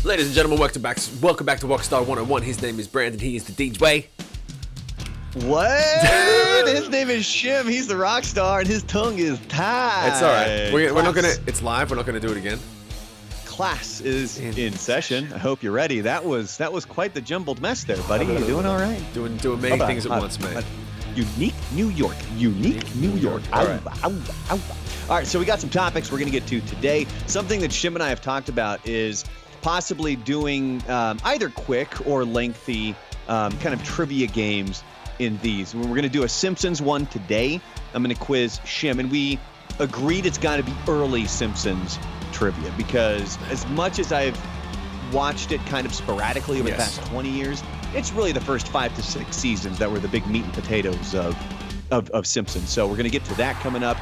Ladies and gentlemen, welcome back to Rockstar 101. His name is Brandon. He is the DJ. What? His name is Shim. He's the Rockstar, and his tongue is tied. It's all right. We're not gonna. It's live. We're not gonna do it again. Class is in session. I hope you're ready. That was quite the jumbled mess there, buddy. You doing all right? Doing many things at once, mate. Unique New York. Unique New York. All right. All right. So we got some topics we're gonna get to today. Something that Shim and I have talked about is possibly doing either quick or lengthy kind of trivia games in these. We're going to do a Simpsons one today. I'm going to quiz Shim, and we agreed it's got to be early Simpsons trivia because as much as I've watched it kind of sporadically over the past 20 years, it's really the first 5 to 6 seasons that were the big meat and potatoes of Simpsons. So we're going to get to that coming up.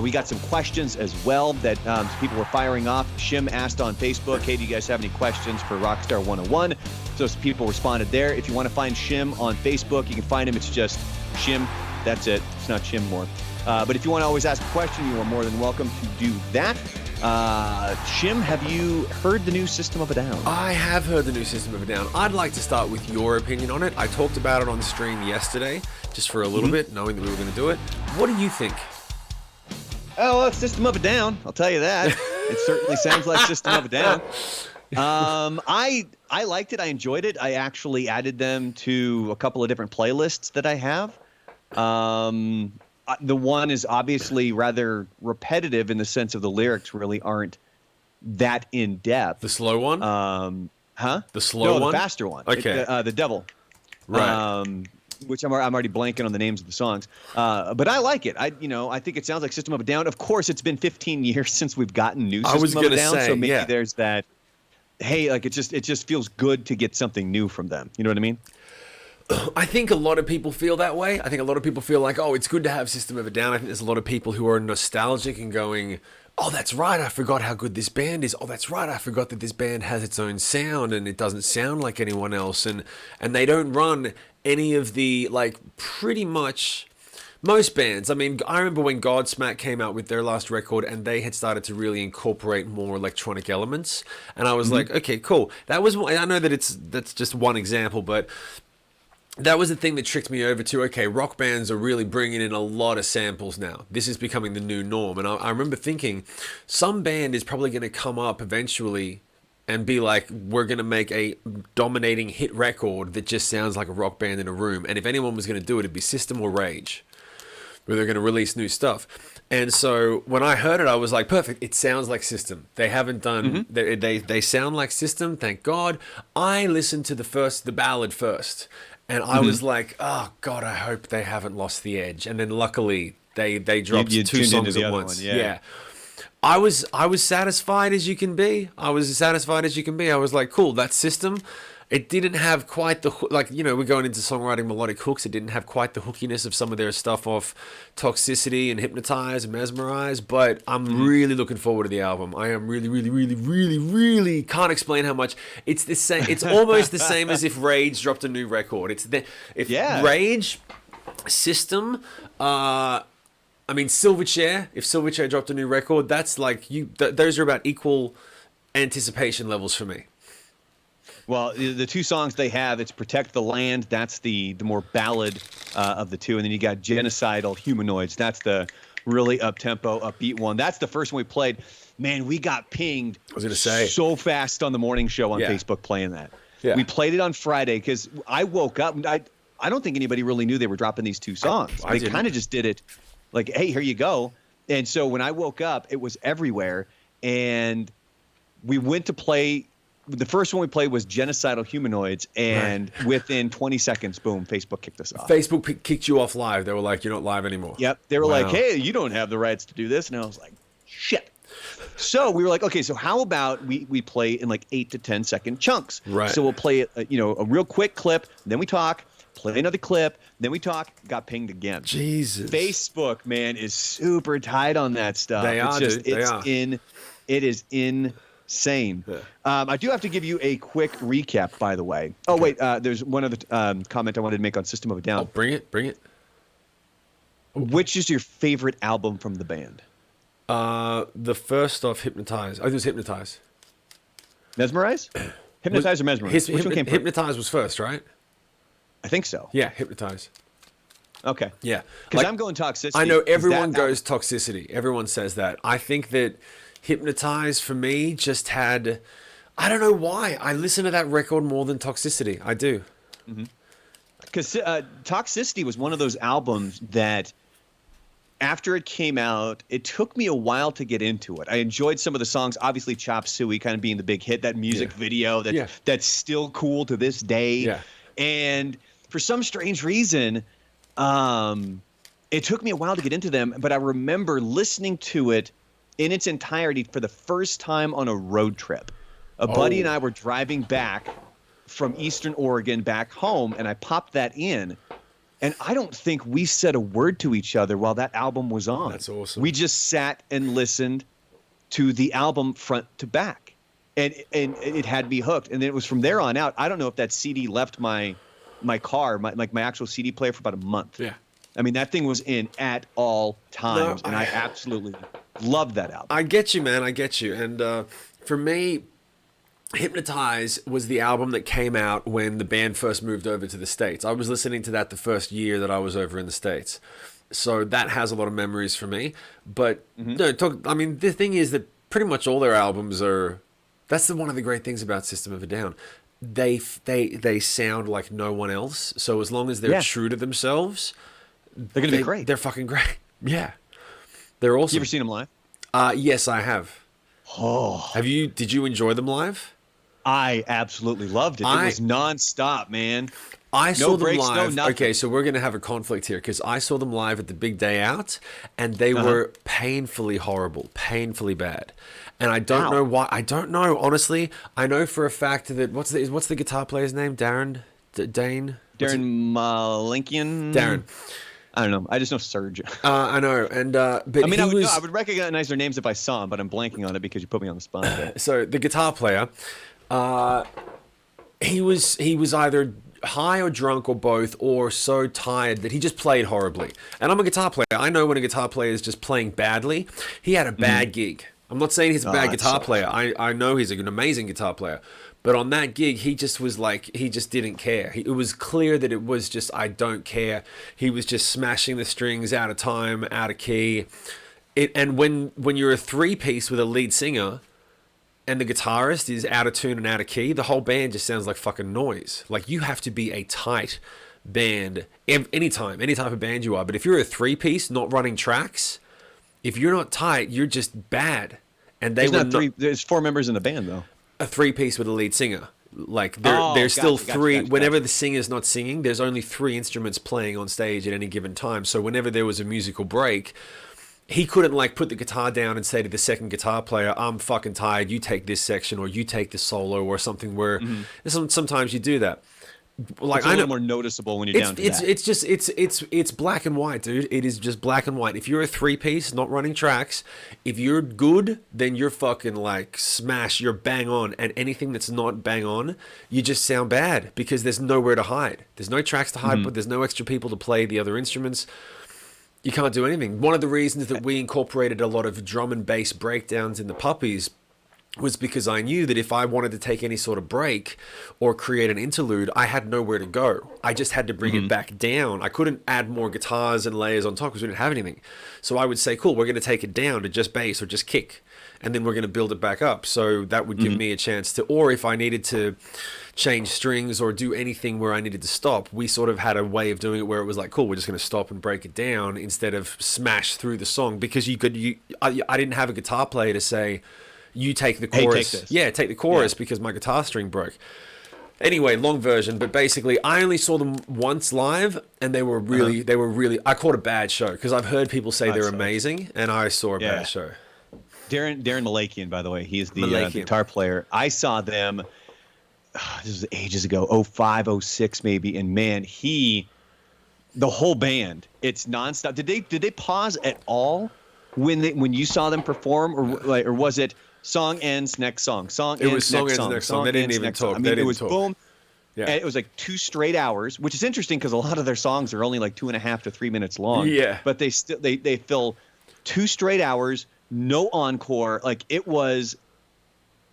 We got some questions as well that people were firing off. Shim asked on Facebook, hey, do you guys have any questions for Rockstar 101? So some people responded there. If you want to find Shim on Facebook, you can find him. It's just Shim. That's it. It's not Shim more. But if you want to always ask a question, you are more than welcome to do that. Shim, have you heard the new System of a Down? I have heard the new System of a Down. I'd like to start with your opinion on it. I talked about it on stream yesterday, just for a little bit, knowing that we were going to do it. What do you think? Oh, well, it's System of a Down. I'll tell you that. It certainly sounds like System of a Down. I liked it. I enjoyed it. I actually added them to a couple of different playlists that I have. The one is obviously rather repetitive in the sense of the lyrics really aren't that in depth. The slow one? The slow one? No, the faster one. Okay. The Devil. Right. Which I'm already blanking on the names of the songs. But I like it. I think it sounds like System of a Down. Of course, it's been 15 years since we've gotten new System of a Down. So maybe there's that. Hey, like it just feels good to get something new from them. You know what I mean? I think a lot of people feel that way. I think a lot of people feel like, oh, it's good to have System of a Down. I think there's a lot of people who are nostalgic and going, oh, that's right, I forgot how good this band is. Oh, that's right, I forgot that this band has its own sound and it doesn't sound like anyone else. And they don't run any of the, like, pretty much most bands. I mean, I remember when Godsmack came out with their last record and they had started to really incorporate more electronic elements. And I was like, okay, cool. That was, I know that that's just one example, but that was the thing that tricked me over to, okay, rock bands are really bringing in a lot of samples now. This is becoming the new norm. And I remember thinking, some band is probably going to come up eventually and be like, we're going to make a dominating hit record that just sounds like a rock band in a room. And if anyone was going to do it, it'd be System or Rage, where they're going to release new stuff. And so when I heard it, I was like, perfect. It sounds like System. They haven't done, they sound like System, thank God. I listened to the ballad first. And I was like, oh, God, I hope they haven't lost the edge. And then luckily, they dropped two songs at once. Yeah. I was satisfied as you can be. I was like, cool, that's System. It didn't have quite the, like, you know, we're going into songwriting melodic hooks. It didn't have quite the hookiness of some of their stuff off Toxicity and Hypnotize and Mesmerize, but I'm really looking forward to the album. I am really, really, really, really, really can't explain how much. It's the same. It's almost the same as if Rage dropped a new record. Rage, System, I mean, Silverchair, if Silverchair dropped a new record, that's like, those are about equal anticipation levels for me. Well, the two songs they have, it's Protect the Land. That's the more ballad of the two. And then you got Genocidal Humanoids. That's the really up-tempo, upbeat one. That's the first one we played. Man, we got pinged so fast on the morning show on Facebook playing that. Yeah. We played it on Friday because I woke up. I don't think anybody really knew they were dropping these two songs. They kind of just did it like, hey, here you go. And so when I woke up, it was everywhere. And we went to play. The first one we played was Genocidal Humanoids, and within 20 seconds, boom, Facebook kicked us off. Facebook kicked you off live. They were like, you're not live anymore. Yep. They were like, hey, you don't have the rights to do this. And I was like, shit. So we were like, okay, so how about we play in like 8 to 10 second chunks? Right. So we'll play, a real quick clip, then we talk, play another clip, then we talk, got pinged again. Jesus. Facebook, man, is super tight on that stuff. It is insane. Yeah. I do have to give you a quick recap, by the way. Oh, wait, there's one other comment I wanted to make on System of a Down. Oh, bring it. Which is your favorite album from the band? The first of Hypnotize. I think it was Hypnotize. Mesmerize? Hypnotize or mesmerize? Which one came first? Hypnotize was first, right? I think so. Yeah, Hypnotize. Okay. Yeah. Because I'm going Toxicity. I know everyone goes Toxicity. Everyone says that. I think that Hypnotize for me just had... I don't know why. I listen to that record more than Toxicity. I do. Because Toxicity was one of those albums that after it came out, it took me a while to get into it. I enjoyed some of the songs, obviously Chop Suey kind of being the big hit, that music video that's still cool to this day. Yeah. And for some strange reason, it took me a while to get into them, but I remember listening to it in its entirety for the first time on a road trip. A buddy and I were driving back from Eastern Oregon back home, and I popped that in. And I don't think we said a word to each other while that album was on. That's awesome. We just sat and listened to the album front to back. And it had me hooked. And then it was from there on out. I don't know if that CD left my car, my actual CD player, for about a month. Yeah. I mean, that thing was in at all times. And I absolutely loved that album. I get you, man. I get you. And for me... Hypnotize was the album that came out when the band first moved over to the States. I was listening to that the first year that I was over in the States. So that has a lot of memories for me. But no, the thing is that pretty much all their albums are... That's one of the great things about System of a Down. They sound like no one else. So as long as they're true to themselves... They're going to be great. They're fucking great. Yeah. They're awesome. You ever seen them live? Yes, I have. Oh. Did you enjoy them live? I absolutely loved it. It was nonstop, man. I saw them breaks, live. no nothing. Okay, so we're going to have a conflict here because I saw them live at the Big Day Out, and they were painfully horrible, painfully bad. And I don't know why. I don't know, honestly. I know for a fact that what's the guitar player's name? Darren Malinkian. Darren. I don't know. I just know Serge. I know, and but I mean, I would recognize their names if I saw them, but I'm blanking on it because you put me on the spot. So the guitar player, he was either high or drunk or both, or so tired that he just played horribly. And I'm a guitar player. I know when a guitar player is just playing badly. He had a bad gig. I'm not saying he's a bad guitar player. I know he's an amazing guitar player. But on that gig, he just was like, he just didn't care. It was clear that it was just, I don't care. He was just smashing the strings out of time, out of key. And when you're a three-piece with a lead singer and the guitarist is out of tune and out of key, the whole band just sounds like fucking noise. Like, you have to be a tight band any type of band you are. But if you're a three-piece, not running tracks, if you're not tight, you're just bad. And there's four members in the band, though. A three-piece with a lead singer. Like, there's still three. Whenever the singer's not singing, there's only three instruments playing on stage at any given time. So whenever there was a musical break, he couldn't, like, put the guitar down and say to the second guitar player, I'm fucking tired, you take this section, or you take the solo, or something where... Sometimes you do that. Like, it's a little more noticeable when you're down to that. It's black and white, dude. It is just black and white. If you're a three-piece, not running tracks, if you're good, then you're fucking like smash. You're bang on. And anything that's not bang on, you just sound bad because there's nowhere to hide. There's no tracks to hide, but there's no extra people to play the other instruments. You can't do anything. One of the reasons that we incorporated a lot of drum and bass breakdowns in the Puppies was because I knew that if I wanted to take any sort of break or create an interlude, I had nowhere to go. I just had to bring it back down. I couldn't add more guitars and layers on top because we didn't have anything. So I would say, cool, we're going to take it down to just bass or just kick, and then we're going to build it back up. So that would give me a chance to, or if I needed to change strings or do anything where I needed to stop, we sort of had a way of doing it where it was like, cool, we're just going to stop and break it down instead of smash through the song, because I didn't have a guitar player to say, you take the chorus. Take this. Yeah, take the chorus because my guitar string broke. Anyway, long version, but basically I only saw them once live, and they were really, I caught a bad show because I've heard people say they're amazing, and I saw a bad show. Darren Malakian, by the way, he's the guitar player. I saw them, this was ages ago, 05, 06 maybe, and man, the whole band, it's nonstop. Did they pause at all when you saw them perform, or was it song ends, next song, song ends, next song? They didn't even talk. I mean, it was boom. Yeah. And it was like 2 straight hours, which is interesting because a lot of their songs are only like 2.5 to 3 minutes long. Yeah. But they fill 2 straight hours, no encore. Like, it was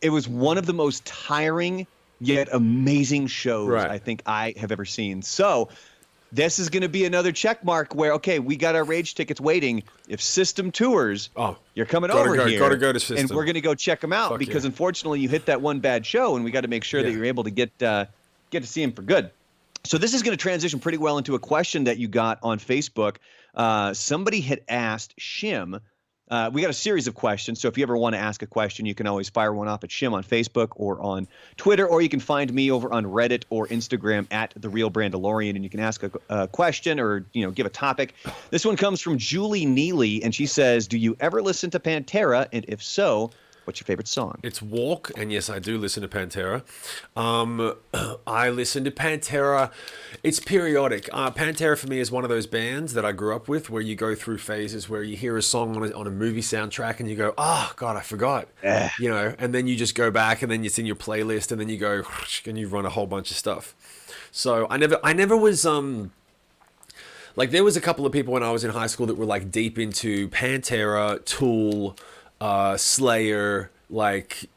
it was one of the most tiring yet amazing shows Right. I think I have ever seen. So this is going to be another check mark where, okay, we got our Rage tickets waiting. If System tours, you're coming over here. Gotta go to System. And we're going to go check them out because unfortunately you hit that one bad show, and we got to make sure that you're able to get to see him for good. So this is going to transition pretty well into a question that you got on Facebook. Somebody had asked Shim. We got a series of questions, so if you ever want to ask a question, you can always fire one off at Shim on Facebook or on Twitter, or you can find me over on Reddit or Instagram at The Real Brandalorian, and you can ask a question or give a topic. This one comes from Julie Neely, and she says, "Do you ever listen to Pantera? And if so, what's your favorite song?" It's Walk, and yes, I do listen to Pantera. I listen to Pantera. It's periodic. Pantera for me is one of those bands that I grew up with, where you go through phases where you hear a song on a movie soundtrack and you go, "Oh God, I forgot," and then you just go back and then it's in your playlist and then you go and you run a whole bunch of stuff. So I never was like, there was a couple of people when I was in high school that were like deep into Pantera, Tool, Slayer, like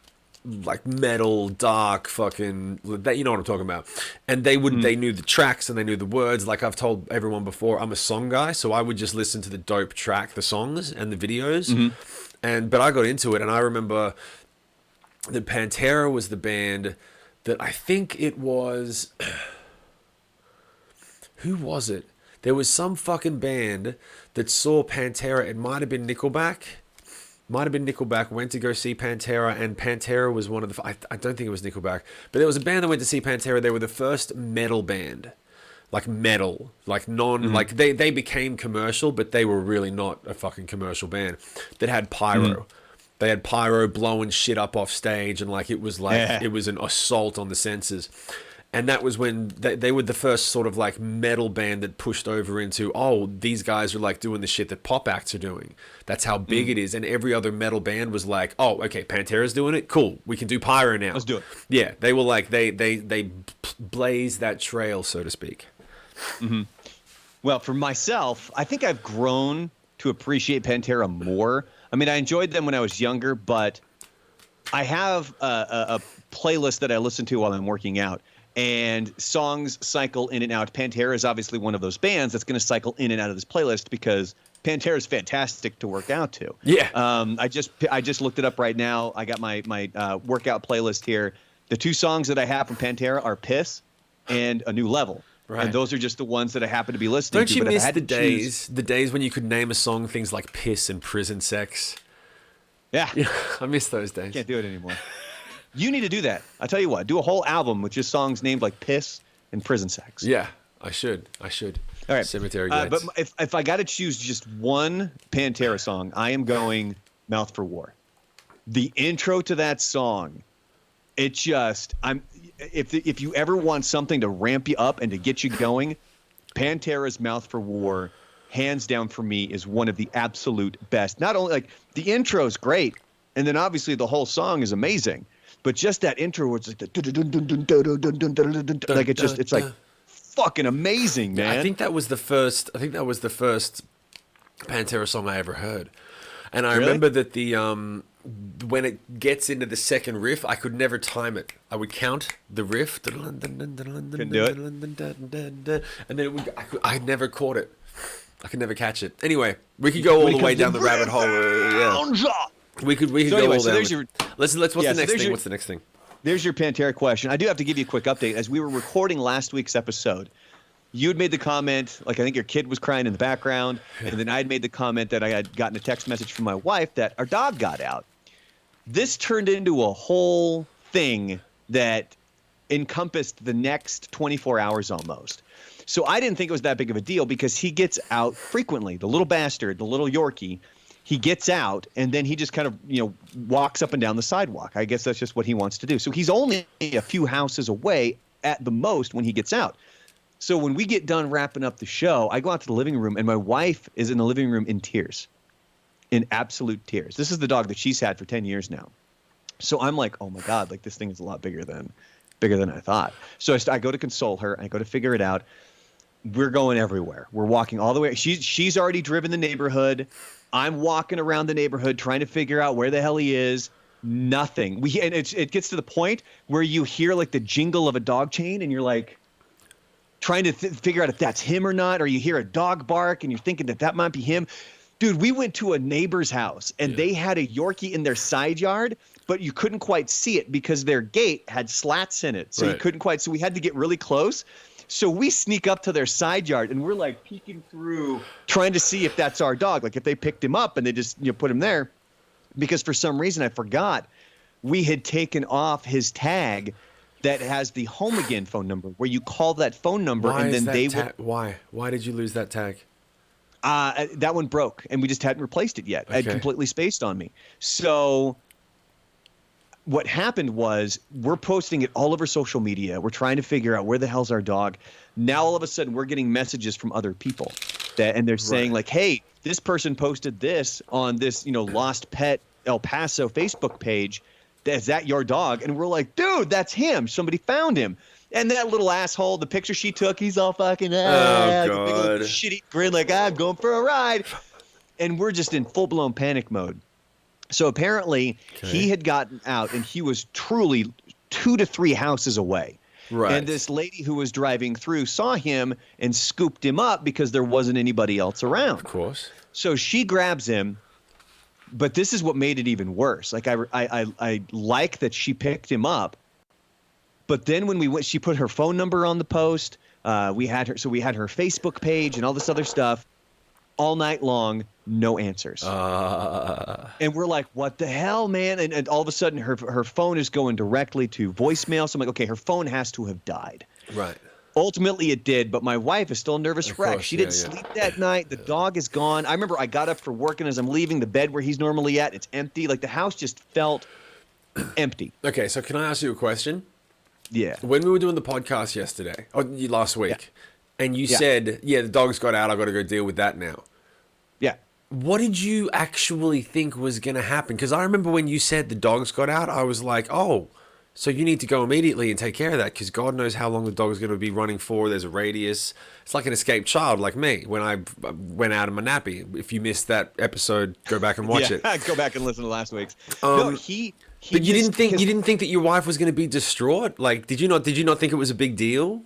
metal, dark, fucking that, you know what I'm talking about. And they knew the tracks and they knew the words. Like I've told everyone before, I'm a song guy, so I would just listen to the dope track, the songs and the videos. But I got into it, and I remember that Pantera was the band that I think it was. Who was it? There was some fucking band that saw Pantera. It might have been Nickelback. Went to go see Pantera, and Pantera was one of the... I don't think it was Nickelback, but there was a band that went to see Pantera. They were the first metal band. Like metal. Like like they became commercial, but they were really not a fucking commercial band. That had pyro. They had pyro blowing shit up off stage, and like it was an assault on the senses. And that was when they were the first sort of like metal band that pushed over into, these guys are like doing the shit that pop acts are doing. That's how big it is. And every other metal band was like, okay, Pantera's doing it. Cool. We can do pyro now. Let's do it. Yeah. They were like, they blazed that trail, so to speak. Well, for myself, I think I've grown to appreciate Pantera more. I mean, I enjoyed them when I was younger, but I have a playlist that I listen to while I'm working out. And songs cycle in and out. Pantera is obviously one of those bands that's going to cycle in and out of this playlist because Pantera is fantastic to work out to. Yeah. I just looked it up right now. I got my workout playlist here. The two songs that I have from Pantera are "Piss" and "A New Level." Right. And those are just the ones that I happen to be listening to. Don't you miss the days when you could name a song things like "Piss" and "Prison Sex"? Yeah. I miss those days. Can't do it anymore. You need to do that. I tell you what, do a whole album with just songs named like "Piss" and "Prison Sex." Yeah, I should. All right. Cemetery Gates. But if I got to choose just one Pantera song, I am going "Mouth for War." The intro to that song, if you ever want something to ramp you up and to get you going, Pantera's "Mouth for War," hands down for me, is one of the absolute best. Not only like the intro is great, and then obviously the whole song is amazing. But just that intro where it's like like it's like fucking amazing, man. I think that was the first Pantera song I ever heard. And I remember that the when it gets into the second riff, I could never time it. I would count the riff. Couldn't do it. And then I never caught it. I could never catch it. Anyway, we could go all the way down the rabbit hole. We could go all down. What's the next thing? What's the next thing? There's your Pantera question. I do have to give you a quick update. As we were recording last week's episode, you had made the comment, like I think your kid was crying in the background, and then I had made the comment that I had gotten a text message from my wife that our dog got out. This turned into a whole thing that encompassed the next 24 hours almost. So I didn't think it was that big of a deal because he gets out frequently. The little bastard, the little Yorkie, he gets out, and then he just kind of, walks up and down the sidewalk. I guess that's just what he wants to do. So he's only a few houses away at the most when he gets out. So when we get done wrapping up the show, I go out to the living room, and my wife is in the living room in tears, in absolute tears. This is the dog that she's had for 10 years now. So I'm like, oh, my God, like this thing is a lot bigger than I thought. So I go to console her. I go to figure it out. We're going everywhere. We're walking all the way. She's already driven the neighborhood. I'm walking around the neighborhood trying to figure out where the hell he is. Nothing. And it gets to the point where you hear like the jingle of a dog chain, and you're like trying to figure out if that's him or not, or you hear a dog bark and you're thinking that might be him. Dude, we went to a neighbor's house and they had a Yorkie in their side yard, but you couldn't quite see it because their gate had slats in it. So you couldn't quite. So we had to get really close. So we sneak up to their side yard and we're like peeking through, trying to see if that's our dog. Like if they picked him up and they just put him there, because for some reason I forgot we had taken off his tag that has the Home Again phone number, where you call that phone number and then they would. Why did you lose that tag? That one broke and we just hadn't replaced it yet. Okay. It completely spaced on me. So what happened was we're posting it all over social media. We're trying to figure out where the hell's our dog. Now all of a sudden we're getting messages from other people and they're saying like, hey, this person posted this on this, Lost Pet El Paso Facebook page. Is that your dog? And we're like, dude, that's him. Somebody found him. And that little asshole, the picture she took, he's all fucking God. big old shitty grin like, I'm going for a ride. And we're just in full-blown panic mode. So apparently he had gotten out and he was truly 2 to 3 houses away. Right. And this lady who was driving through saw him and scooped him up because there wasn't anybody else around. Of course. So she grabs him. But this is what made it even worse. Like I like that she picked him up, but then when we went, she put her phone number on the post. We had her Facebook page and all this other stuff. All night long, no answers. And we're like, what the hell, man? And all of a sudden, her phone is going directly to voicemail. So I'm like, okay, her phone has to have died. Right. Ultimately, it did, but my wife is still a nervous wreck. She didn't sleep that night. The dog is gone. I remember I got up for work, and as I'm leaving the bed where he's normally at, it's empty. Like the house just felt empty. Okay, so can I ask you a question? Yeah. When we were doing the podcast last week, and you said, the dog's got out, I've got to go deal with that now. Yeah. What did you actually think was going to happen? Because I remember when you said the dog's got out, I was like, oh, so you need to go immediately and take care of that, because God knows how long the dog's going to be running for. There's a radius. It's like an escaped child, like me, when I went out in my nappy. If you missed that episode, go back and watch it. Go back and listen to last week's. No, but you didn't think that your wife was going to be distraught? Like, did you not think it was a big deal?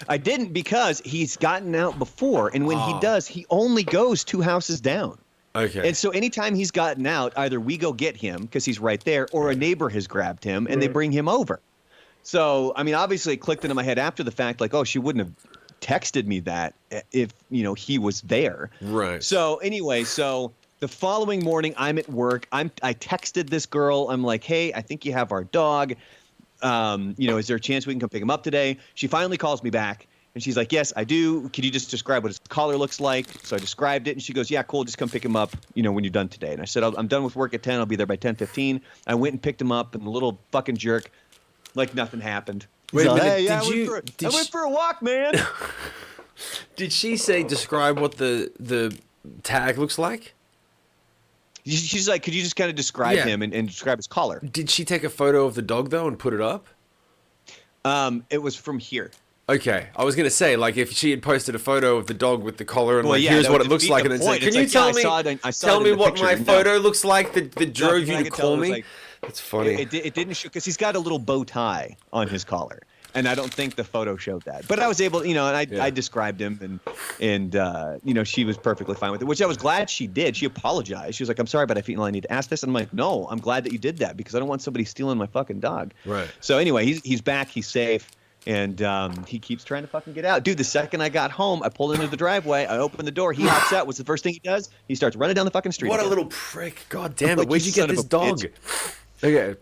I didn't, because he's gotten out before, and when he does, he only goes 2 houses down. Okay. And so anytime he's gotten out, either we go get him because he's right there, or a neighbor has grabbed him and they bring him over. So, I mean, obviously it clicked into my head after the fact, like, oh, she wouldn't have texted me that if, he was there. Right. So anyway, the following morning I'm at work. I texted this girl. I'm like, hey, I think you have our dog. Is there a chance we can come pick him up today? She finally calls me back. And she's like, yes, I do. Could you just describe what his collar looks like? So I described it, and she goes, yeah, cool. Just come pick him up, when you're done today. And I said, I'm done with work at 10. I'll be there by 10:15. I went and picked him up, and the little fucking jerk, like nothing happened. Wait a minute. Hey, I went for a walk, man. Did she say describe what the tag looks like? She's like, could you just kind of describe him and describe his collar? Did she take a photo of the dog, though, and put it up? It was from here. Okay, I was gonna say, like, if she had posted a photo of the dog with the collar and here's what it looks like, and then said, "Can you tell me what my photo looks like that drove you to call me?" That's funny. It didn't show, because he's got a little bow tie on his collar, and I don't think the photo showed that. But I was able, and I described him, and she was perfectly fine with it, which I was glad she did. She apologized. She was like, "I'm sorry, but I feel I need to ask this." And I'm like, "No, I'm glad that you did that, because I don't want somebody stealing my fucking dog." Right. So anyway, he's back. He's safe. And he keeps trying to fucking get out. Dude, the second I got home, I pulled into the driveway. I opened the door. He hops out. What's the first thing he does? He starts running down the fucking street. What a little prick. God damn it. Where'd you get this dog? Okay.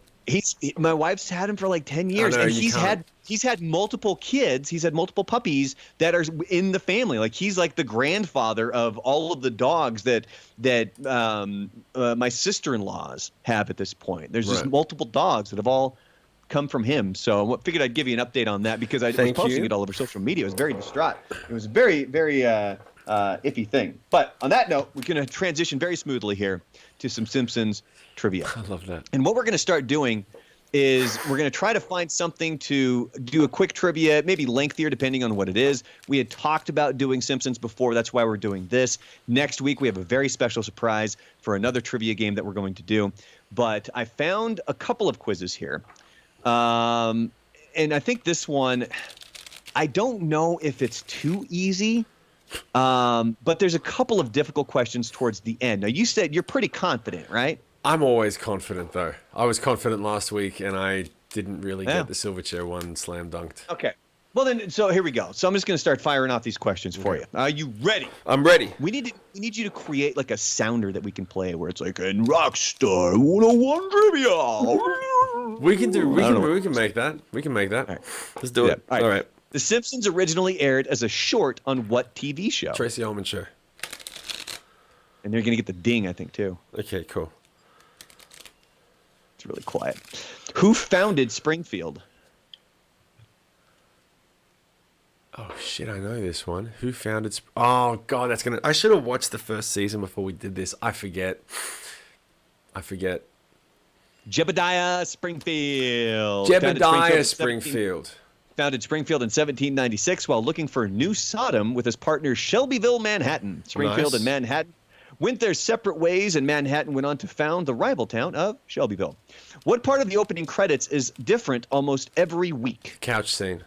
My wife's had him for like 10 years. And he's had multiple kids. He's had multiple puppies that are in the family. Like, he's like the grandfather of all of the dogs that my sister-in-laws have at this point. There's just multiple dogs that have all come from him. So I figured I'd give you an update on that, because I was posting it all over social media. I was very distraught. It was a very, very iffy thing. But on that note, we're going to transition very smoothly here to some Simpsons trivia. I love that. And what we're going to start doing is we're going to try to find something to do a quick trivia, maybe lengthier depending on what it is. We had talked about doing Simpsons before. That's why we're doing this. Next week, we have a very special surprise for another trivia game that we're going to do. but I found a couple of quizzes here. And I think this one, I don't know if it's too easy, but there's a couple of difficult questions towards the end. Now, you said you're pretty confident, right? I'm always confident, though. I was confident last week, and I didn't really get the Silverchair one slam dunked. Okay. Well, then, so here we go. So I'm just going to start firing off these questions for you. Are you ready? I'm ready. We need you to create like a sounder that we can play where it's like, in Rockstar 101 trivia. We can make that. We can make that. All right. Let's do it. All right. The Simpsons originally aired as a short on what TV show? Tracy Ullman Show. And they're going to get the ding, I think, too. Okay, cool. It's really quiet. Who founded Springfield? Oh, shit, I know this one. Who founded... Oh, God, that's going to... I should have watched the first season before we did this. I forget. Jebediah Springfield. Jebediah Springfield. Founded Springfield in 1796 while looking for a new Sodom with his partner Shelbyville, Manhattan. Springfield and Manhattan went their separate ways, and Manhattan went on to found the rival town of Shelbyville. What part of the opening credits is different almost every week? Couch scene.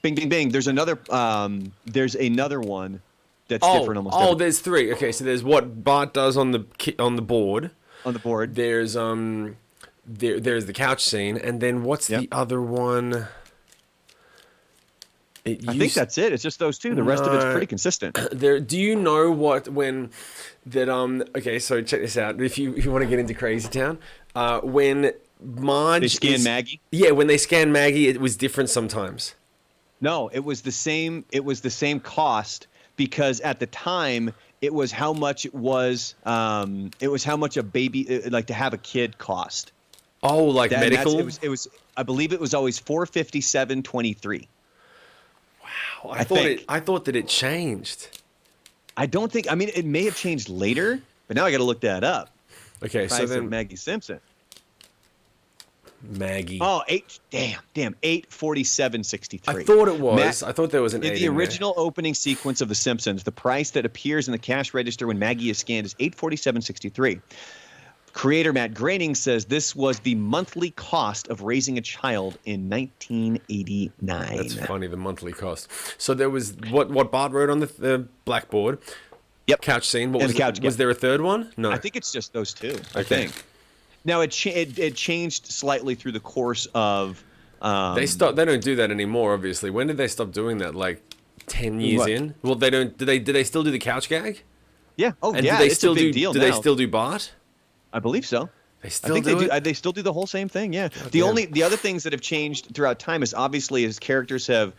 Bing, bing, bing. There's another one that's different almost. Oh, there's three. Okay, so there's what Bart does on the board. On the board. There's there's the couch scene, and then what's the other one? I think that's it. It's just those two. The rest of it's pretty consistent. Do you know what when that Okay, so check this out. If you want to get into Crazy Town, when Marge they scan Maggie. Yeah, when they scan Maggie, it was different sometimes. No, it was the same. It was the same cost because at the time it was how much it was. It was how much a baby, like to have a kid, cost. Oh, like medical. It was. I believe it was always $457.23. Wow, I thought that it changed. I don't think. I mean, it may have changed later, but now I got to look that up. Okay, so then Maggie Simpson. Maggie. Oh, $847.63. I thought it was. I thought there was an 8 in the original opening sequence of The Simpsons, the price that appears in the cash register when Maggie is scanned is $847.63. Creator Matt Groening says this was the monthly cost of raising a child in 1989. That's funny, the monthly cost. So there was what Bart wrote on the blackboard. Yep. Couch scene. What was the couch? Was there a third one? No. I think it's just those two. I think. Now it changed slightly through the course of. They don't do that anymore. Obviously, when did they stop doing that? Like 10 years in? Well, they don't. Do they still do the couch gag? Yeah. Oh, and yeah. Do they it's still a big do? deal Do now. they still do Bart? I believe so. They still do it? They still do the whole same thing. Yeah. God, the other things that have changed throughout time is obviously as characters have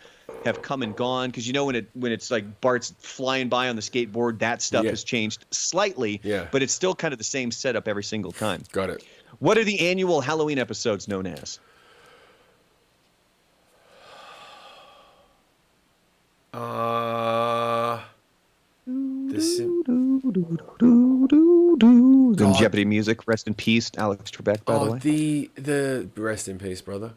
come and gone, because when it's like Bart's flying by on the skateboard, that stuff has changed slightly. Yeah. But it's still kind of the same setup every single time. Got it. What are the annual Halloween episodes known as? Some Jeopardy music. Rest in peace, Alex Trebek, by the way. The rest in peace, brother.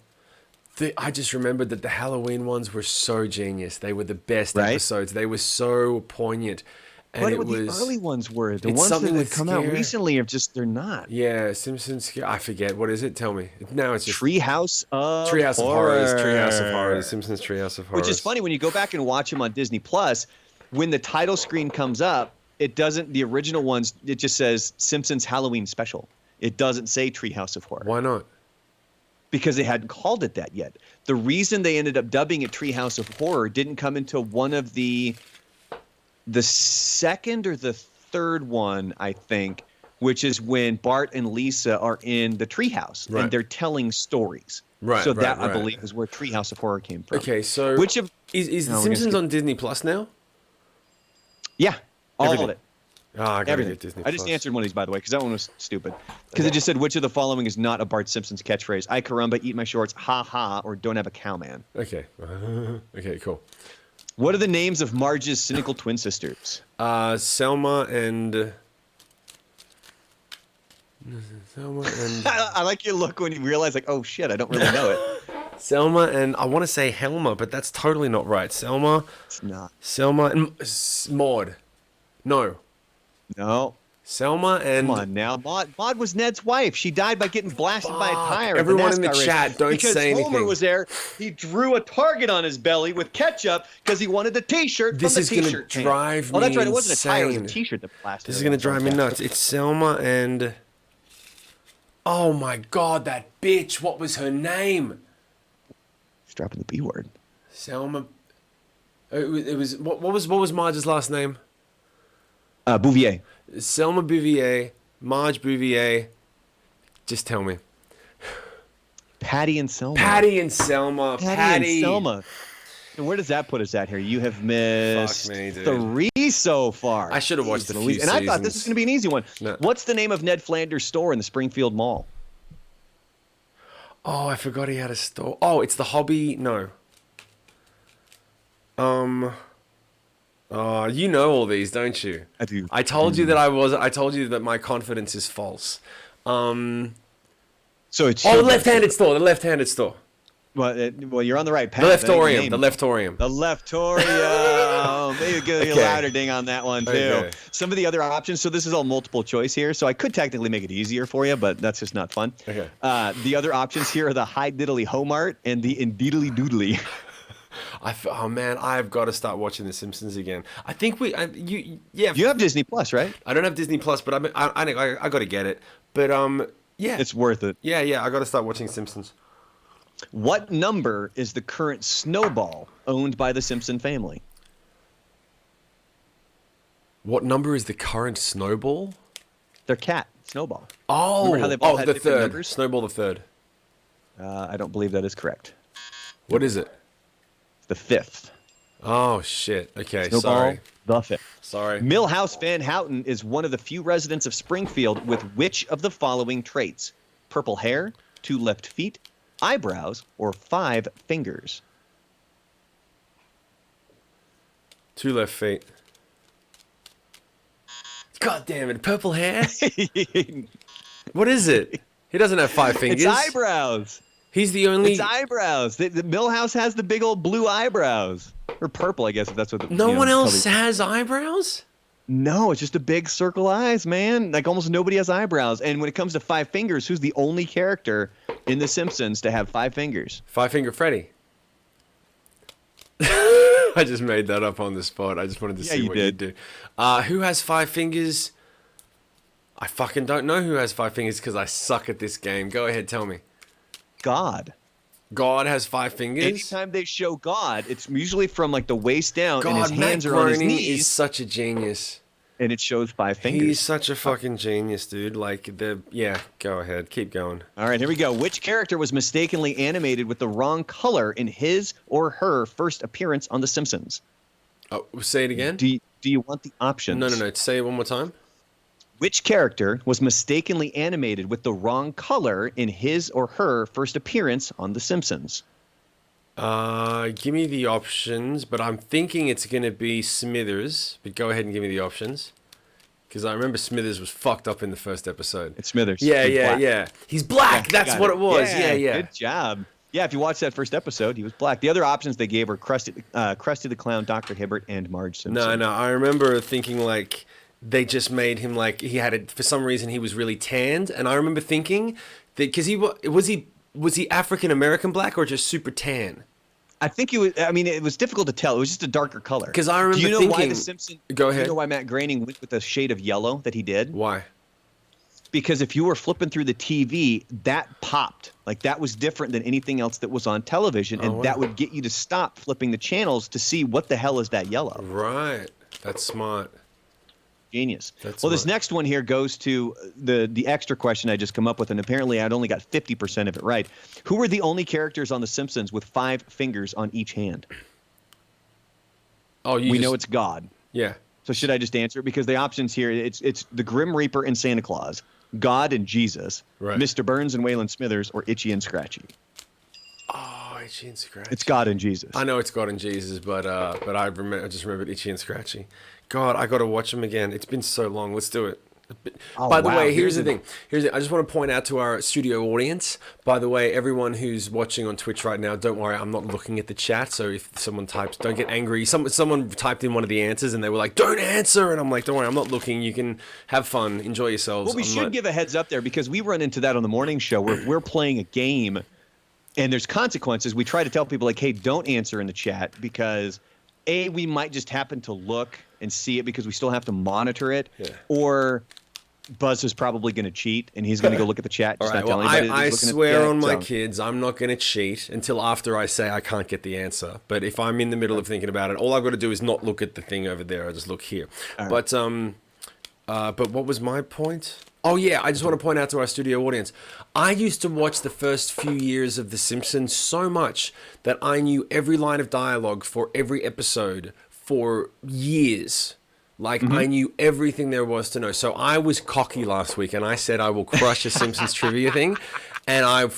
I just remembered that the Halloween ones were so genius. They were the best episodes. They were so poignant. And the early ones were. The ones that have come out recently they're not. Yeah, Simpsons. I forget. What is it? Tell me. Now it's just Treehouse of Horrors. Treehouse of Horrors. Simpsons Treehouse of Horrors. Which is funny when you go back and watch them on Disney Plus. When the title screen comes up, it doesn't. The original ones, it just says Simpsons Halloween Special. It doesn't say Treehouse of Horror. Why not? Because they hadn't called it that yet. The reason they ended up dubbing it Treehouse of Horror didn't come into one of the second or the third one, I think, which is when Bart and Lisa are in the treehouse and they're telling stories. Right. So I believe, is where Treehouse of Horror came from. Okay, so is The Simpsons on Disney Plus now? Yeah, all of it. I gotta Everything. get Disney I just Plus. answered one of these, by the way, because that one was stupid. Because it just said, which of the following is not a Bart Simpson's catchphrase? I caramba, eat my shorts, ha ha, or don't have a cow man. Okay. Okay, cool. What are the names of Marge's cynical twin sisters? Selma and... I like your look when you realize, like, oh shit, I don't really know it. Selma and I want to say Helma, but that's totally not right. Selma. It's not. Selma and Maud. No. Selma and Come on now. Maud was Ned's wife. She died by getting blasted by a tire. at Everyone in the NASCAR race. chat, don't because say anything. Homer was there. He drew a target on his belly with ketchup because he wanted the T-shirt This from is the gonna T-shirt can. drive Oh, that's me right. It wasn't a tire. It was a insane. T-shirt that blasted. This is gonna drive me nuts. It's Selma and. Oh my god, that bitch! What was her name? He's dropping the B word. Selma. It was what was Marge's last name? Bouvier. Selma Bouvier, Marge Bouvier. Just tell me. Patty and Selma. Patty and Selma. Patty and Selma. And where does that put us at here? You have missed Fuck me, dude. 3 so far. I should have watched a few And I thought this was going to be an easy one. No. What's the name of Ned Flanders' store in the Springfield Mall? Oh, I forgot he had a store. Oh, it's the Hobby. No. You know all these, don't you? I do. I told you that I told you that my confidence is false. So it's The left-handed store. The left-handed store. Well, you're on the right path. The Leftorium. The Leftorium. The Leftorium. Maybe give you a Okay. louder ding on that one too. Okay. Some of the other options. So this is all multiple choice here. So I could technically make it easier for you, but that's just not fun. Okay. The other options here are the High Diddly Homart and the Indeedly Doodly. Oh man, I've got to start watching The Simpsons again. I think You have Disney Plus, right? I don't have Disney Plus, but I got to get it. But yeah, It's worth it. yeah. I got to start watching Simpsons. What number is the current Snowball owned by the Simpson family? What number is the current Snowball? Their cat, Snowball. Oh, Remember how they've all had the different third. numbers? Snowball the third. I don't believe that is correct. What is it? The 5th. Oh shit. Okay, Snowball, sorry. the 5th. Sorry. Millhouse Van Houten is one of the few residents of Springfield with which of the following traits? Purple hair, 2 left feet, eyebrows, or 5 fingers? 2 left feet. God damn it! Purple hair. What is it? He doesn't have 5 fingers. It's eyebrows. He's the only. It's eyebrows. The Millhouse has the big old blue eyebrows. Or purple, I guess, if that's what the, No one else probably... has eyebrows. No, it's just a big circle eyes, man. Like almost nobody has eyebrows. And when it comes to 5 fingers, who's the only character in The Simpsons to have 5 fingers? 5 Finger Freddy. I just made that up on the spot. I just wanted to see what you do. Who has 5 fingers? I fucking don't know who has 5 fingers because I suck at this game. Go ahead, tell me. God. God has 5 fingers. Anytime they show God, it's usually from like the waist down, and his God, hands Matt are on his Groening knees, is such a genius. and it shows 5 fingers. He's such a fucking genius, dude. Like yeah. Go ahead, keep going. All right, here we go. Which character was mistakenly animated with the wrong color in his or her first appearance on The Simpsons? Oh, say it again. Do you want the options? No. Say it one more time. Which character was mistakenly animated with the wrong color in his or her first appearance on The Simpsons? Give me the options, but I'm thinking it's gonna be Smithers. But go ahead and give me the options, because I remember Smithers was fucked up in the first episode. It's Smithers. Yeah, He's black. yeah. He's black. That's Got what it was. Yeah. Good job. Yeah, if you watch that first episode, he was black. The other options they gave were Krusty the Clown, Dr. Hibbert, and Marge Simpson. No. I remember thinking like they just made him like he had it for some reason he was really tanned, and I remember thinking that because was he African American black or just super tan? I think it was. I mean, it was difficult to tell. It was just a darker color. Because I remember Do you know thinking. why the Simpsons? Go ahead. Do you know why Matt Groening went with the shade of yellow that he did? Why? Because if you were flipping through the TV, that popped. Like that was different than anything else that was on television, and wow. that would get you to stop flipping the channels to see what the hell is that yellow. Right. That's smart. Genius. That's Well, this smart. next one here goes to the extra question I just come up with, and apparently I'd only got 50% of it right. Who were the only characters on The Simpsons with 5 fingers on each hand? Oh, We know it's God. Yeah. So should I just answer it? Because the options here, it's the Grim Reaper and Santa Claus, God and Jesus, Right. Mr. Burns and Waylon Smithers, or Itchy and Scratchy. Oh, Itchy and Scratchy. It's God and Jesus. I know it's God and Jesus, but I just remembered Itchy and Scratchy. God, I got to watch them again. It's been so long. Let's do it. Oh, By the wow. way, here's the thing. I just want to point out to our studio audience. By the way, everyone who's watching on Twitch right now, don't worry, I'm not looking at the chat. So if someone types, don't get angry. Someone typed in one of the answers and they were like, "Don't answer," and I'm like, "Don't worry, I'm not looking. You can have fun, enjoy yourselves." Well, we should give a heads up there because we run into that on the morning show where we're playing a game and there's consequences. We try to tell people like, "Hey, don't answer in the chat," because we might just happen to look and see it because we still have to monitor it, or Buzz is probably going to cheat and he's going to go look at the chat. Just All right, not well, tell anybody I that he's looking swear at the on my chat, kids, I'm not going to cheat until after I say I can't get the answer. But if I'm in the middle of thinking about it, all I've got to do is not look at the thing over there. I just look here. Right. But what was my point? Oh yeah, I just want to point out to our studio audience, I used to watch the first few years of The Simpsons so much that I knew every line of dialogue for every episode for years. Like, I knew everything there was to know. So I was cocky last week, and I said I will crush a Simpsons trivia thing, and I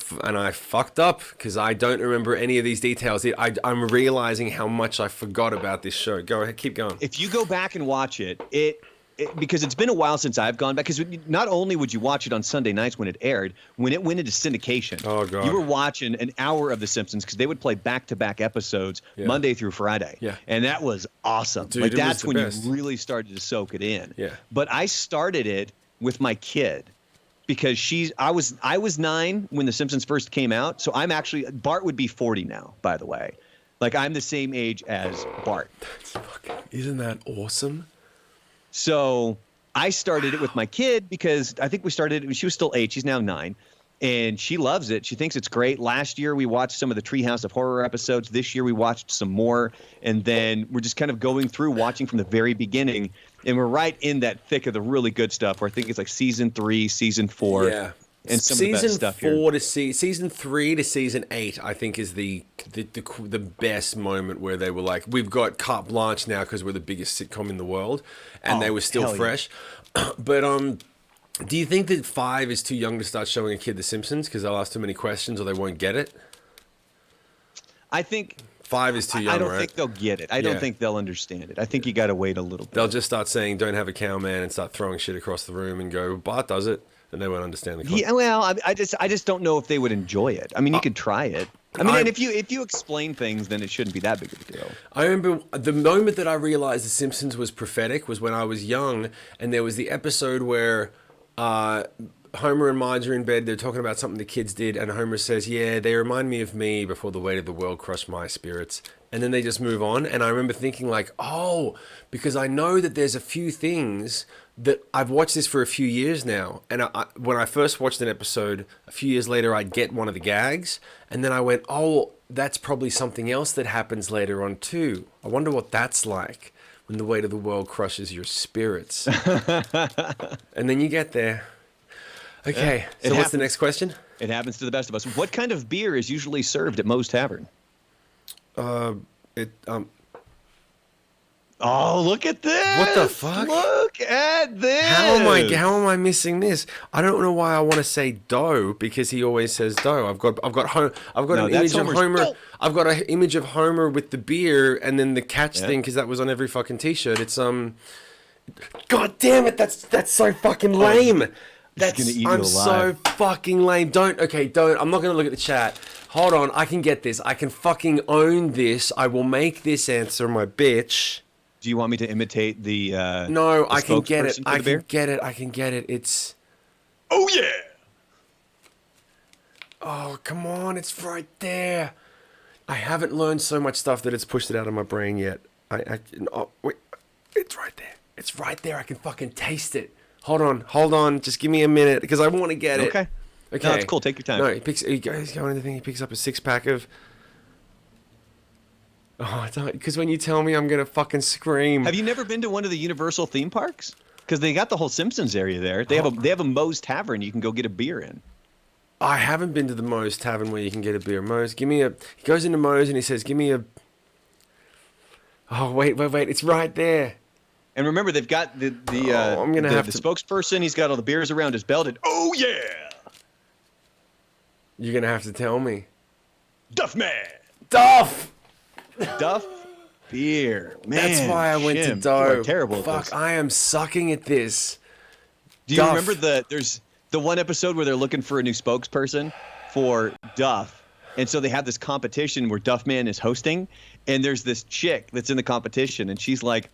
fucked up because I don't remember any of these details. I'm realizing how much I forgot about this show. Go ahead, keep going. If you go back and watch it, because it's been a while since I've gone back, because not only would you watch it on Sunday nights when it aired, when it went into syndication, oh, God, you were watching an hour of The Simpsons because they would play back-to-back episodes Monday through Friday. Yeah. And that was awesome. Dude, like, it that's was the when best. you really started to soak it in. Yeah. But I started it with my kid because I was 9 when The Simpsons first came out. So Bart would be 40 now, by the way. Like, I'm the same age as Bart. Isn't that awesome? So I started it with my kid because I think we started it. She was still 8. She's now 9. And she loves it. She thinks it's great. Last year, we watched some of the Treehouse of Horror episodes. This year, we watched some more. And then we're just kind of going through watching from the very beginning. And we're right in that thick of the really good stuff where I think it's like season 3, season 4. Yeah. And some of the best stuff here. Season 3 to season 8, I think, is the best moment where they were like, we've got carte blanche now because we're the biggest sitcom in the world, and they were still fresh. But do you think that 5 is too young to start showing a kid The Simpsons because they'll ask too many questions or they won't get it? I think 5 is too young, I don't right? think they'll get it. I don't think they'll understand it. I think you got to wait a little bit. They'll just start saying, "Don't have a cow, man," and start throwing shit across the room and go, "Bart does it." And they won't understand the concept. Yeah, well, I just don't know if they would enjoy it. I mean, you could try it. I mean, and if you explain things, then it shouldn't be that big of a deal. I remember the moment that I realized The Simpsons was prophetic was when I was young, and there was the episode where Homer and Marge are in bed. They're talking about something the kids did, and Homer says, "Yeah, they remind me of me before the weight of the world crushed my spirits." And then they just move on, and I remember thinking like, "Oh, because I know that there's a few things that I've watched this for a few years now, and when I first watched an episode, a few years later, I'd get one of the gags, and then I went, oh, that's probably something else that happens later on too. I wonder what that's like when the weight of the world crushes your spirits." And then you get there. Okay, so what's the next question? It happens to the best of us. What kind of beer is usually served at Moe's Tavern? Oh, look at this! What the fuck? Look at this! How am I missing this? I don't know why I want to say dough because he always says dough. I've got an image of Homer. I've got an image of Homer with the beer and then the catch thing because that was on every fucking t-shirt. It's God damn it! That's so fucking lame. I'm so fucking lame. Don't. I'm not gonna look at the chat. Hold on. I can get this. I can fucking own this. I will make this answer my bitch. Do you want me to imitate the No, I can get it. spokesperson for the beer? I can get it. It's... Oh, yeah! Oh, come on. It's right there. I haven't learned so much stuff that it's pushed it out of my brain yet. Wait. It's right there. It's right there. I can fucking taste it. Hold on. Just give me a minute because I want to get it. Okay. No, that's cool. Take your time. No, he's going to the thing. He picks up a 6-pack of... Oh, because when you tell me, I'm gonna fucking scream. Have you never been to one of the Universal theme parks? Because they got the whole Simpsons area there. They have a Moe's Tavern you can go get a beer in. I haven't been to the Moe's Tavern where you can get a beer. Moe's, give me a... He goes into Moe's and he says, give me a... Oh, wait. It's right there. And remember, they've got the spokesperson. He's got all the beers around his belt. And, oh, yeah! You're going to have to tell me. Duff Man! Duff beer. Man, that's why I went to Shim, dough. you are terrible at Fuck, this. I am sucking at this. Do you remember there's the one episode where they're looking for a new spokesperson for Duff? And so they have this competition where Duffman is hosting, and there's this chick that's in the competition, and she's like,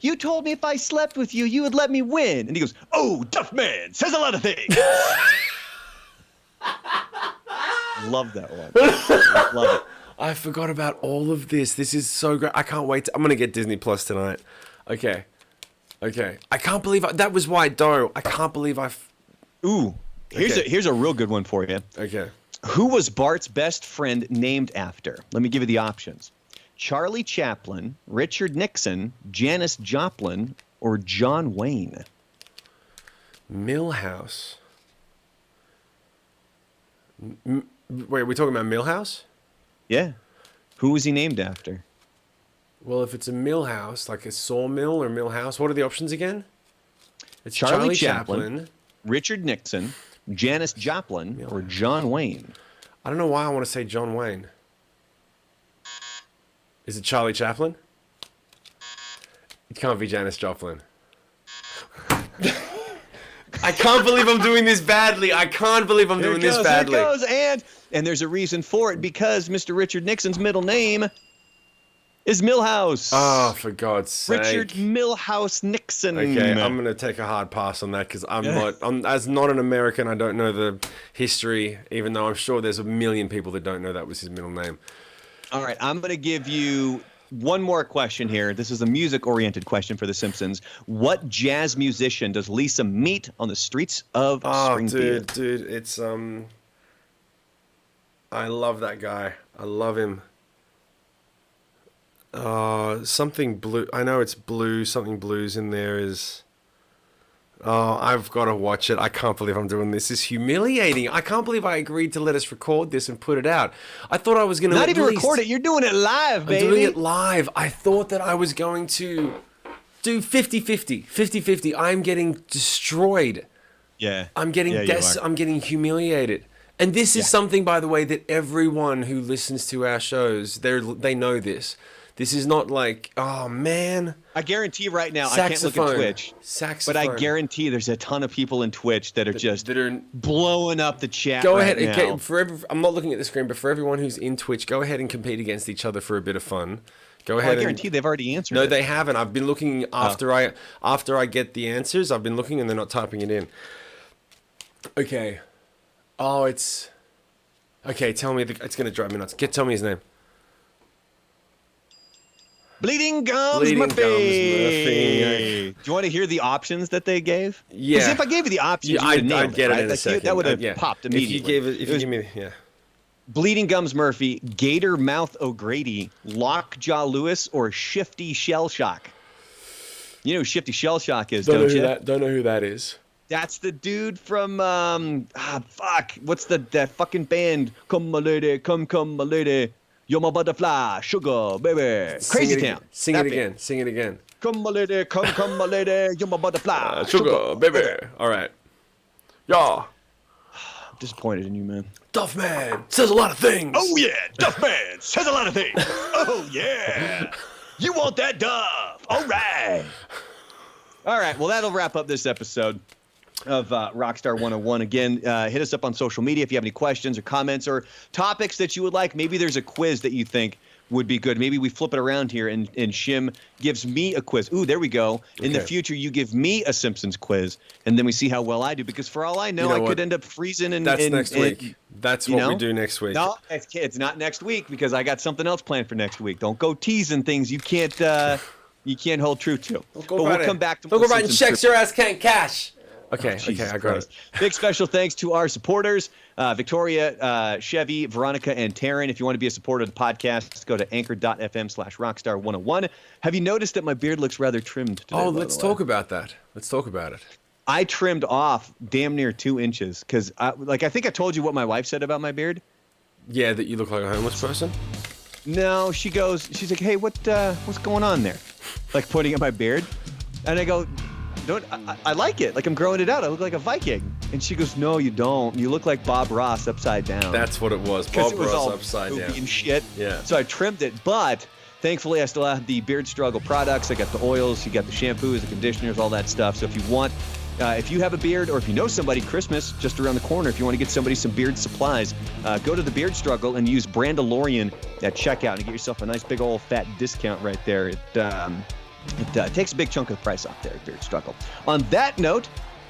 "You told me if I slept with you, you would let me win." And he goes, "Oh, Duffman says a lot of things." Love that one. Love it. I forgot about all of this. This is so great. I can't wait. I'm going to get Disney Plus tonight. Okay. I can't believe that was White Doe. I can't believe Ooh, here's a real good one for you. Okay. Who was Bart's best friend named after? Let me give you the options. Charlie Chaplin, Richard Nixon, Janis Joplin, or John Wayne? Milhouse. Wait, are we talking about Milhouse? Yeah. Who was he named after? Well, if it's a mill house, like a sawmill or mill house, what are the options again? It's Charlie Chaplin, Richard Nixon, Janis Joplin, or John Wayne? I don't know why I want to say John Wayne. Is it Charlie Chaplin? It can't be Janis Joplin. I can't believe I'm doing this badly. I can't believe I'm doing this badly. Here it goes, and there's a reason for it, because Mr. Richard Nixon's middle name is Milhouse. Oh, for God's sake. Richard Milhouse Nixon. Okay, I'm going to take a hard pass on that because as not an American, I don't know the history, even though I'm sure there's a million people that don't know that was his middle name. All right, I'm going to give you one more question here. This is a music-oriented question for The Simpsons. What jazz musician does Lisa meet on the streets of Springfield? Dude, it's I love that guy. I love him. Something blue. I know it's blue. Something blues in there is. Oh, I've got to watch it. I can't believe I'm doing this. This is humiliating. I can't believe I agreed to let us record this and put it out. I thought I was going to not even record it. You're doing it live, baby. I'm doing it live. I thought that I was going to do 50-50. 50-50. I'm getting destroyed. Yeah. I'm getting I'm getting humiliated. And this is something, by the way, that everyone who listens to our shows, they know this. This is not like, oh, man. I guarantee right now, I can't look at Twitch. Saxophone. But I guarantee there's a ton of people in Twitch that are blowing up the chat. Go ahead. Now. I'm not looking at the screen, but for everyone who's in Twitch, go ahead and compete against each other for a bit of fun. Go ahead. I guarantee they've already answered. No, they haven't. I've been looking after I get the answers. I've been looking and they're not typing it in. Okay. Oh, it's... Okay, tell me. It's going to drive me nuts. Tell me his name. Bleeding Gums Murphy. Do you want to hear the options that they gave? Yeah. Because if I gave you the options, I'd get it in a second. That would have popped immediately. If you give me, Bleeding Gums Murphy, Gator Mouth O'Grady, Lockjaw Lewis, or Shifty Shell Shock. You know who Shifty Shell Shock is, don't you? Don't know who that is. That's the dude from what's that fucking band? Come my lady, come my lady. You're my butterfly, sugar, baby. Crazy Town. Sing it again. Come my lady, come my lady. You're my butterfly, sugar, baby. All right. Yeah. I'm disappointed in you, man. Duffman says a lot of things. Oh, yeah. Duffman says a lot of things. Oh, yeah. You want that Duff. All right. All right. Well, that'll wrap up this episode of Rockstar 101. Again, hit us up on social media if you have any questions or comments or topics that you would like. Maybe there's a quiz that you think would be good. Maybe we flip it around here and Shim gives me a quiz. Ooh, there we go. In the future, you give me a Simpsons quiz, and then we see how well I do. Because for all I know, I could end up freezing. That's next week. That's what we do next week. No, it's not next week because I got something else planned for next week. Don't go teasing things you can't hold true to. But we'll come back to. Don't go writing checks your ass can't cash. Okay, I got it. Big special thanks to our supporters, Victoria, Chevy, Veronica, and Taryn. If you want to be a supporter of the podcast, go to anchor.fm/rockstar101. Have you noticed that my beard looks rather trimmed today? Oh, let's talk about that. Let's talk about it. I trimmed off damn near 2 inches because, I think I told you what my wife said about my beard. Yeah, that you look like a homeless person? No, she's like, hey, what's going on there? Like pointing at my beard. And I go... I like it. Like I'm growing it out. I look like a Viking. And she goes, no, you don't. You look like Bob Ross upside down. That's what it was. Bob Ross all upside down. And shit. Yeah. So I trimmed it, but thankfully I still have the Beard Struggle products. I got the oils, you got the shampoos, the conditioners, all that stuff. So if you want If you have a beard or if you know somebody, Christmas just around the corner, if you want to get somebody some beard supplies, go to the Beard Struggle and use Brandalorian at checkout and get yourself a nice big old fat discount right there. It takes a big chunk of the price off there at Beard Struggle. On that note,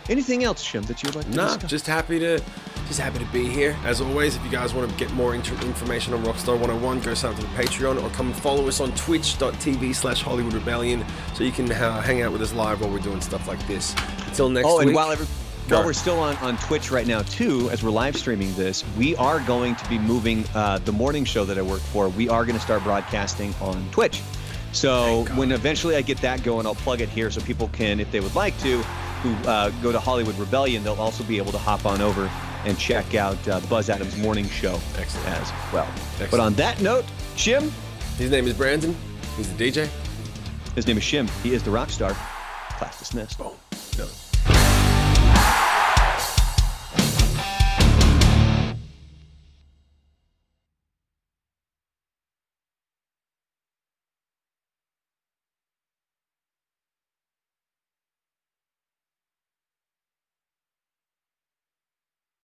anything else, Shim, that you would like to discuss? Just happy to be here. As always, if you guys want to get more information on Rockstar 101, go sign up to the Patreon or come and follow us on twitch.tv/Hollywood Rebellion so you can hang out with us live while we're doing stuff like this. Until next week. Oh, and while we're still on Twitch right now, too, as we're live streaming this, we are going to be moving the morning show that I work for. We are going to start broadcasting on Twitch. So when eventually I get that going, I'll plug it here so people can, if they would like to, who go to Hollywood Rebellion, they'll also be able to hop on over and check out Buzz Adams' morning show as well. Excellent. But on that note, Shim. His name is Brandon. He's the DJ. His name is Shim. He is the Rockstar. Class dismissed. Boom. No.